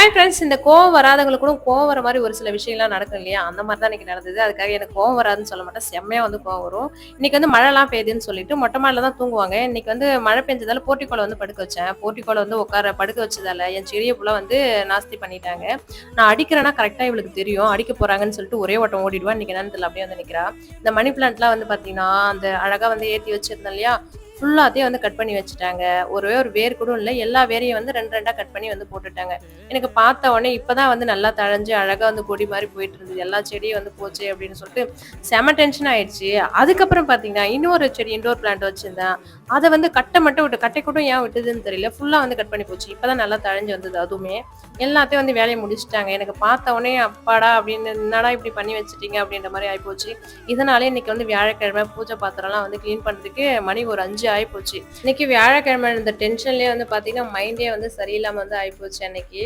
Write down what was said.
Hi friends. இந்த கோவம் வராதவங்களுக்கு கூட கோவம் வர மாதிரி ஒரு சில விஷயம்லாம் நடக்கும் இல்லையா? அந்த மாதிரி தான் இன்னைக்கு நடந்தது. அதுக்காக எனக்கு கோவம் வராதுன்னு சொல்ல மாட்டேன். செம்மையா வந்து கோவம் வரும். இன்னைக்கு வந்து மழைலாம் பெய்யுதுன்னு சொல்லிட்டு மொட்டை மாடில தான் தூங்குவாங்க. இன்னைக்கு வந்து மழை பெஞ்சதால போர்ட்டிகோல வந்து படுக்க வச்சேன். போர்ட்டிகோல வந்து படுக்க வச்சதால என் செடிய ஃபுல்லா வந்து நாஸ்தி பண்ணிட்டாங்க. நான் அடிக்கிறேன்னா கரெக்ட்டா இவளுக்கு தெரியும். அடிக்க போறாங்கன்னு சொல்லிட்டு ஒரே ஓட்டம் ஓடிடுவா. இன்னைக்கு என்னன்னு தெரியல அப்படியே வந்து நிக்கிறா. இந்த மணி பிளான்ட்லாம் வந்து பார்த்தீங்கன்னா, அந்த அழகா வந்து ஏத்தி வச்சிருந்தேன் இல்லையா? ஃபுல்லாத்தையும் வந்து கட் பண்ணி வச்சுட்டாங்க. ஒரே ஒரு வேர் கூட இல்ல. எல்லா வேரையும் வந்து 2 2 கட் பண்ணி வந்து போட்டுட்டாங்க. எனக்கு பார்த்த உடனே இப்பதான் வந்து நல்லா தழைஞ்சு அழகா வந்து கொடி மாரி போயிட்டு இருந்தது. எல்லா செடியும் வந்து போச்சே அப்படின்னு சொல்லிட்டு செம டென்ஷன் ஆயிடுச்சு. அதுக்கப்புறம் பார்த்தீங்கன்னா, இன்னொரு செடி இன்டோர் பிளான்ட் வச்சிருந்தேன். அத வந்து கட்ட மட்டும் விட்டு கட்டை கூட ஏன் விட்டதுன்னு தெரியல. ஃபுல்லா வந்து கட் பண்ணி போச்சு. இப்பதான் நல்லா தழைஞ்சு வந்தது அதுவுமே. எல்லாத்தையும் வந்து வேலைய முடிச்சுட்டாங்க. எனக்கு பார்த்த உடனே அப்பாடா! அப்படின்னு என்னடா இப்படி பண்ணி வச்சுட்டீங்க அப்படின்ற மாரி ஆயிப்போச்சு. இதனாலே இன்னைக்கு வந்து வியாழக்கிழமை பூஜை பாத்திரம்லாம் வந்து கிளீன் பண்றதுக்கு மணி ஒரு 5 ஆயிப்போச்சு. இன்னைக்கு வியாழக்கிழமை இந்த டென்ஷன்லயே வந்து பார்த்தீங்கன்னா, மைண்டே வந்து சரியில்லாம வந்து ஆயிப்போச்சு அன்னைக்கு.